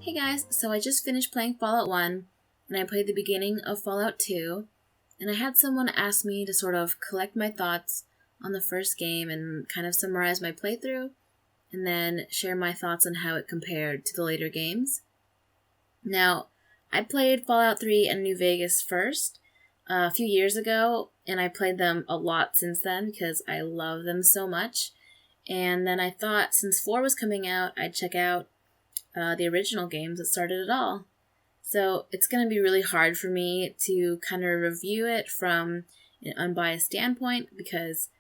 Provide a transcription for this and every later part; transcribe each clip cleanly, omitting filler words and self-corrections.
Hey guys, so I just finished playing Fallout 1, and I played the beginning of Fallout 2, and I had someone ask me to sort of collect my thoughts on the first game and kind of summarize my playthrough, and then share my thoughts on how it compared to the later games. Now, I played Fallout 3 and New Vegas first, a few years ago, and I played them a lot since then because I love them so much. And then I thought since 4 was coming out, I'd check out the original games that started it all. So it's going to be really hard for me to kind of review it from an unbiased standpoint because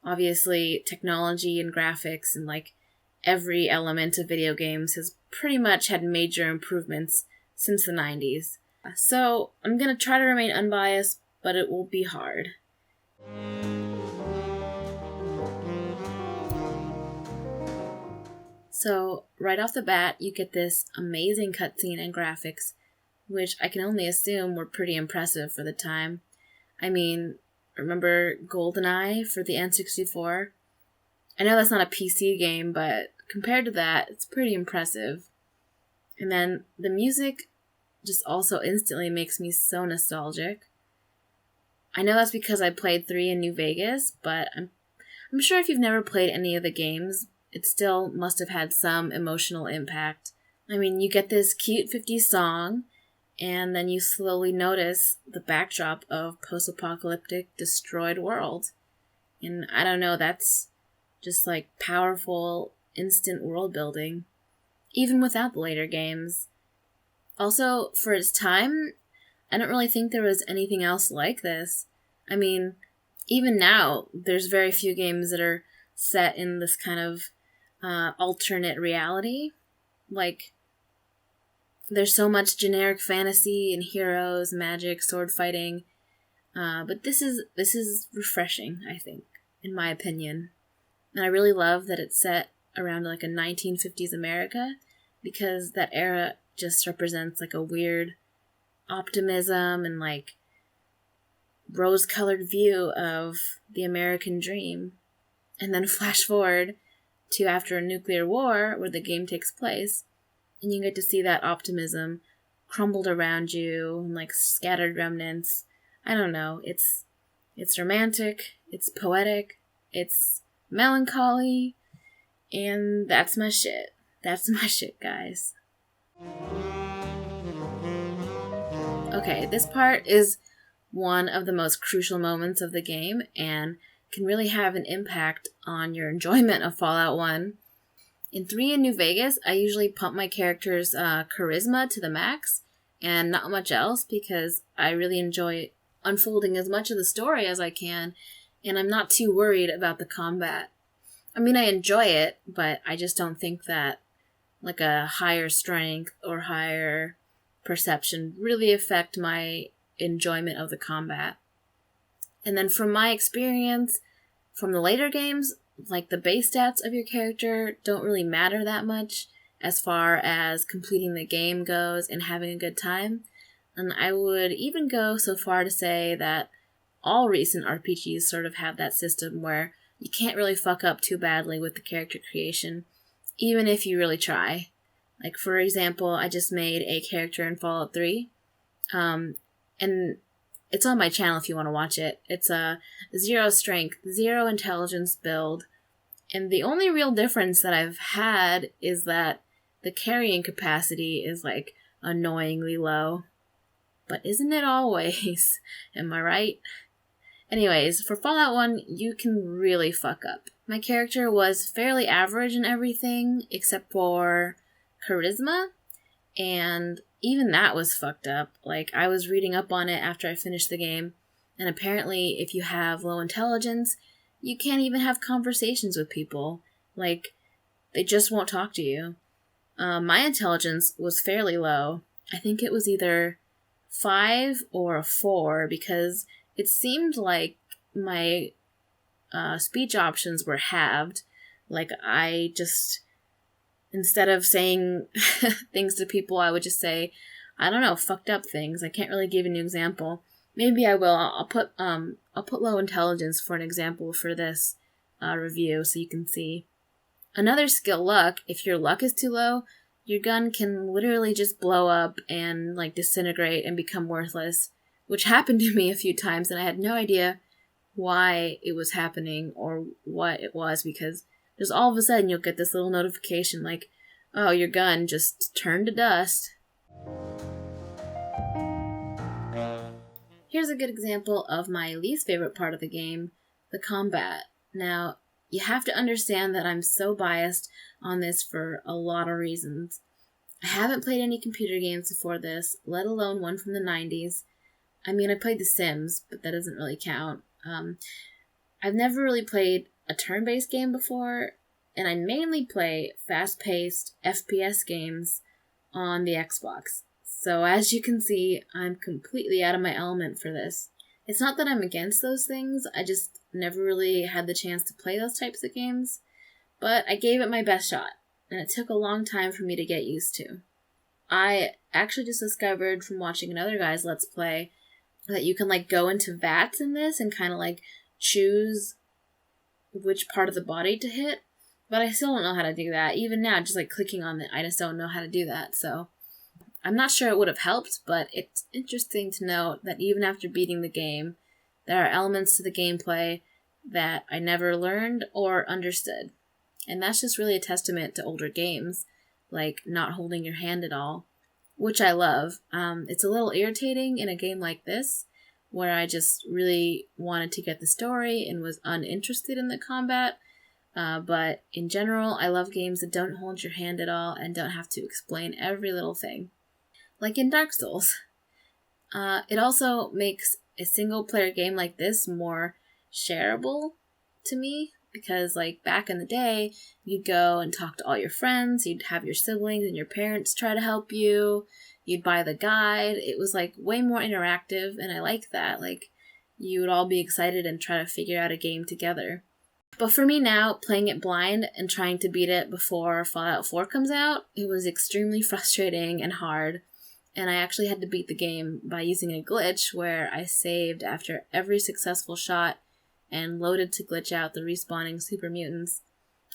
obviously technology and graphics and like every element of video games has pretty much had major improvements since the 90s. So I'm going to try to remain unbiased, but it will be hard. So, right off the bat, you get this amazing cutscene and graphics, which I can only assume were pretty impressive for the time. I mean, remember GoldenEye for the N64? I know that's not a PC game, but compared to that, it's pretty impressive. And then the music just also instantly makes me so nostalgic. I know that's because I played 3 in New Vegas, but I'm sure if you've never played any of the games, it still must have had some emotional impact. I mean, you get this cute 50s song, and then you slowly notice the backdrop of post-apocalyptic destroyed world. And I don't know, that's just like powerful, instant world building, even without the later games. Also, for its time, I don't really think there was anything else like this. I mean, even now, there's very few games that are set in this kind of alternate reality. Like, there's so much generic fantasy and heroes, magic, sword fighting, but this is refreshing, I think, in my opinion. And I really love that it's set around like a 1950s America, because that era just represents like a weird optimism and like rose-colored view of the American dream. And then flash forward to after a nuclear war where the game takes place, and you get to see that optimism crumbled around you and like scattered remnants. I don't know, it's romantic, it's poetic, it's melancholy, and that's my shit. That's my shit, guys. Okay, this part is one of the most crucial moments of the game and can really have an impact on your enjoyment of Fallout 1. In 3 in New Vegas, I usually pump my character's charisma to the max and not much else because I really enjoy unfolding as much of the story as I can, and I'm not too worried about the combat. I mean, I enjoy it, but I just don't think that like a higher strength or higher perception really affect my enjoyment of the combat. And then from my experience from the later games, like the base stats of your character don't really matter that much as far as completing the game goes and having a good time. And I would even go so far to say that all recent RPGs sort of have that system where you can't really fuck up too badly with the character creation, even if you really try. Like, for example, I just made a character in Fallout 3, and it's on my channel if you want to watch it. It's a 0 strength, 0 intelligence build. And the only real difference that I've had is that the carrying capacity is like annoyingly low. But isn't it always? Am I right? Anyways, for Fallout 1, you can really fuck up. My character was fairly average in everything except for charisma, and even that was fucked up. Like, I was reading up on it after I finished the game, and apparently if you have low intelligence, you can't even have conversations with people. Like, they just won't talk to you. My intelligence was fairly low. I think it was either 5 or a 4, because it seemed like my speech options were halved. Like, I just, instead of saying things to people, I would just say, I don't know, fucked up things. I can't really give an example. Maybe I will. I'll put low intelligence for an example for this review so you can see. Another skill, luck. If your luck is too low, your gun can literally just blow up and like disintegrate and become worthless, which happened to me a few times, and I had no idea why it was happening or what it was, because just all of a sudden you'll get this little notification like, oh, your gun just turned to dust. Here's a good example of my least favorite part of the game, the combat. Now, you have to understand that I'm so biased on this for a lot of reasons. I haven't played any computer games before this, let alone one from the 90s. I mean, I played The Sims, but that doesn't really count. I've never really played a turn-based game before, and I mainly play fast-paced FPS games on the Xbox. So as you can see, I'm completely out of my element for this. It's not that I'm against those things, I just never really had the chance to play those types of games, but I gave it my best shot, and it took a long time for me to get used to. I actually just discovered from watching another guy's Let's Play that you can like go into VATS in this and kind of like choose which part of the body to hit, but I still don't know how to do that. Even now, just like clicking on it, I just don't know how to do that, so I'm not sure it would have helped, but it's interesting to note that even after beating the game, there are elements to the gameplay that I never learned or understood. And that's just really a testament to older games, like not holding your hand at all, which I love. It's a little irritating in a game like this, where I just really wanted to get the story and was uninterested in the combat. But in general, I love games that don't hold your hand at all and don't have to explain every little thing. Like in Dark Souls. It also makes a single-player game like this more shareable to me, because like back in the day, you'd go and talk to all your friends, you'd have your siblings and your parents try to help you, you'd buy the guide. It was like way more interactive, and I like that. Like, you would all be excited and try to figure out a game together. But for me now, playing it blind and trying to beat it before Fallout 4 comes out, it was extremely frustrating and hard. And I actually had to beat the game by using a glitch where I saved after every successful shot and loaded to glitch out the respawning super mutants.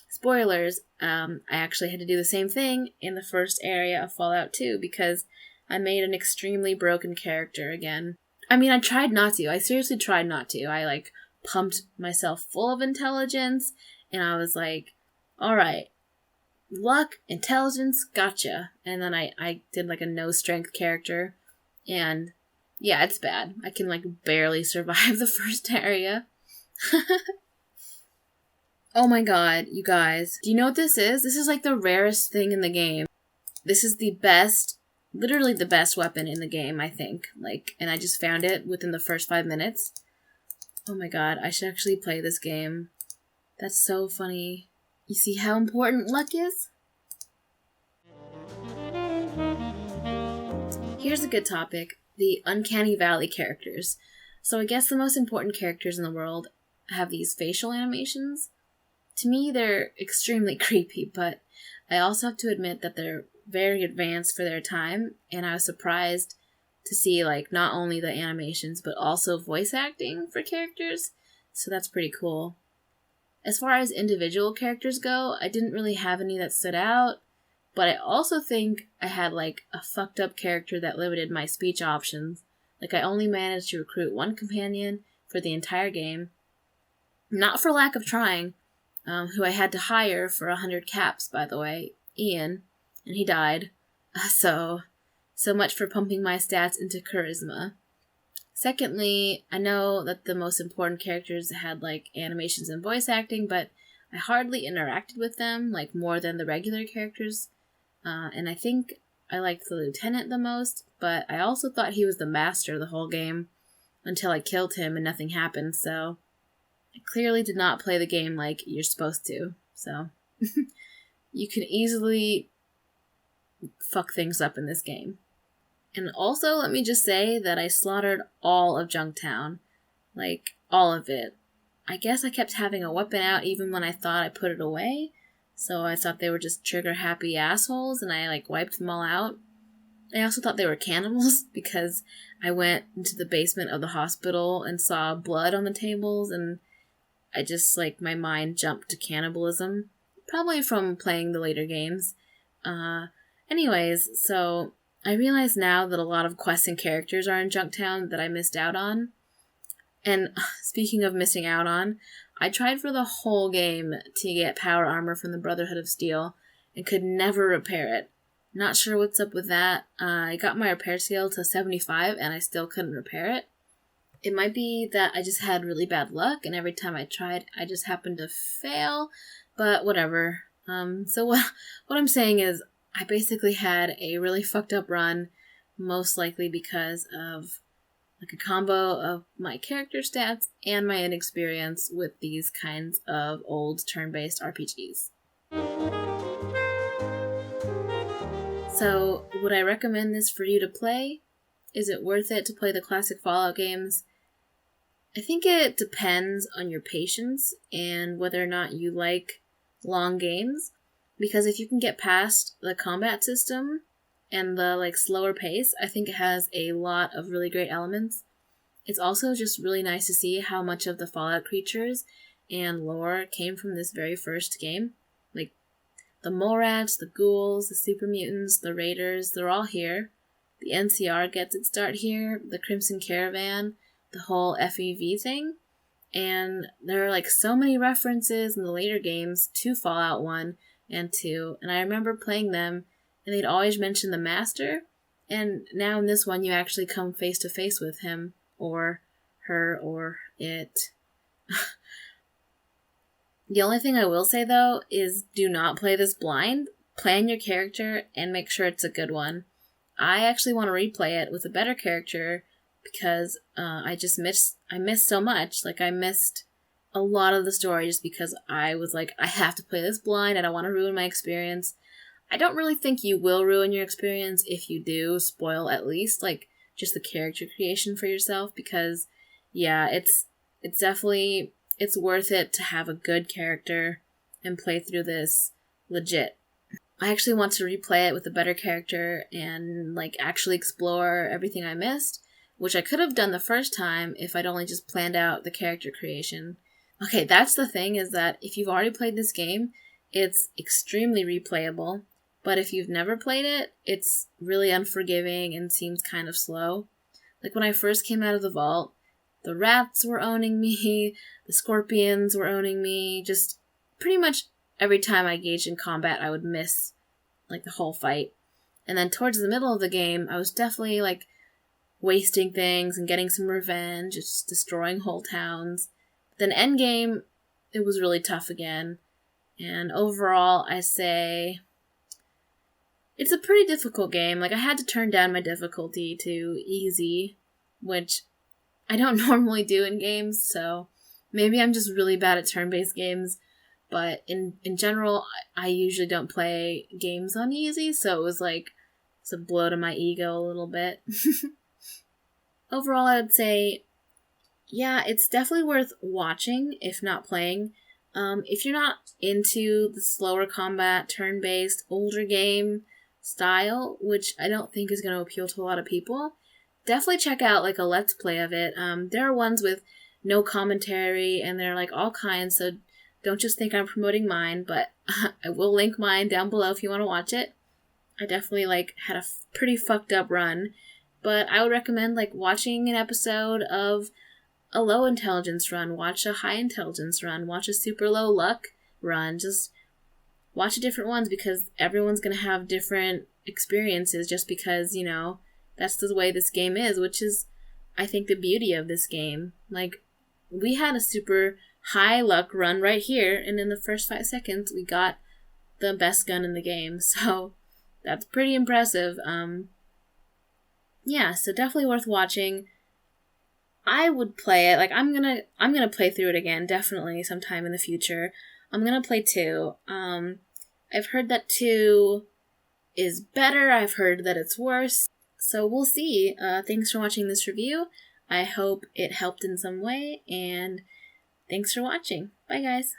Spoilers, I actually had to do the same thing in the first area of Fallout 2 because I made an extremely broken character again. I mean, I tried not to. I seriously tried not to. I, like, pumped myself full of intelligence, and I was like, alright, luck, intelligence, gotcha. And then I did, like, a no-strength character, and yeah, it's bad. I can, like, barely survive the first area. Oh my god, you guys. Do you know what this is? This is, like, the rarest thing in the game. This is the best, literally the best weapon in the game, I think. Like, and I just found it within the first 5 minutes. Oh my god, I should actually play this game. That's so funny. You see how important luck is? Here's a good topic. The Uncanny Valley characters. So I guess the most important characters in the world have these facial animations. To me, they're extremely creepy, but I also have to admit that they're very advanced for their time, and I was surprised to see, like, not only the animations, but also voice acting for characters, so that's pretty cool. As far as individual characters go, I didn't really have any that stood out, but I also think I had, like, a fucked up character that limited my speech options. Like, I only managed to recruit one companion for the entire game, not for lack of trying, who I had to hire for 100 caps, by the way, Ian, and he died. So much for pumping my stats into charisma. Secondly, I know that the most important characters had, like, animations and voice acting, but I hardly interacted with them, like, more than the regular characters. And I think I liked the lieutenant the most, but I also thought he was the master the whole game, until I killed him and nothing happened, so I clearly did not play the game like you're supposed to, so you can easily fuck things up in this game. And also, let me just say that I slaughtered all of Junktown. Like, all of it. I guess I kept having a weapon out even when I thought I put it away, so I thought they were just trigger-happy assholes, and I, like, wiped them all out. I also thought they were cannibals, because I went into the basement of the hospital and saw blood on the tables, and I just, like, my mind jumped to cannibalism. Probably from playing the later games. Anyways, so I realize now that a lot of quests and characters are in Junktown that I missed out on. And speaking of missing out on, I tried for the whole game to get power armor from the Brotherhood of Steel and could never repair it. Not sure what's up with that. I got my repair skill to 75 and I still couldn't repair it. It might be that I just had really bad luck and every time I tried, I just happened to fail, but whatever. So what I'm saying is I basically had a really fucked up run, most likely because of like a combo of my character stats and my inexperience with these kinds of old turn-based RPGs. So, would I recommend this for you to play? Is it worth it to play the classic Fallout games? I think it depends on your patience and whether or not you like long games, because if you can get past the combat system and the slower pace, I think it has a lot of really great elements. It's also just really nice to see how much of the Fallout creatures and lore came from this very first game. Like the mole rats, the ghouls, the super mutants, the raiders, they're all here. The NCR gets its start here, the Crimson Caravan, the whole FEV thing. And there are so many references in the later games to Fallout 1 and 2, and I remember playing them, and they'd always mention the Master, and now in this one you actually come face to face with him, or her, or it. The only thing I will say, though, is do not play this blind. Plan your character and make sure it's a good one. I actually want to replay it with a better character because I missed so much. I missed a lot of the story just because I was I have to play this blind. I don't want to ruin my experience. I don't really think you will ruin your experience if you do spoil at least just the character creation for yourself, because yeah, it's definitely, it's worth it to have a good character and play through this legit. I actually want to replay it with a better character and actually explore everything I missed, which I could have done the first time if I'd only just planned out the character creation. Okay, that's the thing, is that if you've already played this game, it's extremely replayable, but if you've never played it, it's really unforgiving and seems kind of slow. When I first came out of the vault, the rats were owning me, the scorpions were owning me, just pretty much every time I engaged in combat, I would miss the whole fight. And then towards the middle of the game, I was definitely wasting things and getting some revenge, just destroying whole towns. Then endgame, it was really tough again. And overall, I say it's a pretty difficult game. I had to turn down my difficulty to easy, which I don't normally do in games, so maybe I'm just really bad at turn-based games. But in general, I usually don't play games on easy, so it was it's a blow to my ego a little bit. Overall, I would say, yeah, it's definitely worth watching, if not playing. If you're not into the slower combat, turn-based, older game style, which I don't think is going to appeal to a lot of people, definitely check out a Let's Play of it. There are ones with no commentary, and they're all kinds, so don't just think I'm promoting mine, but I will link mine down below if you want to watch it. I definitely had a pretty fucked up run, but I would recommend watching an episode of a low intelligence run, watch a high intelligence run, watch a super low luck run, just watch different ones, because everyone's going to have different experiences, just because, that's the way this game is, which is, I think, the beauty of this game. We had a super high luck run right here, and in the first 5 seconds, we got the best gun in the game, so that's pretty impressive. Yeah, so definitely worth watching. I would play it. I'm gonna play through it again, definitely, sometime in the future. I'm gonna play 2. I've heard that 2 is better. I've heard that it's worse. So we'll see. Thanks for watching this review. I hope it helped in some way, and thanks for watching. Bye, guys.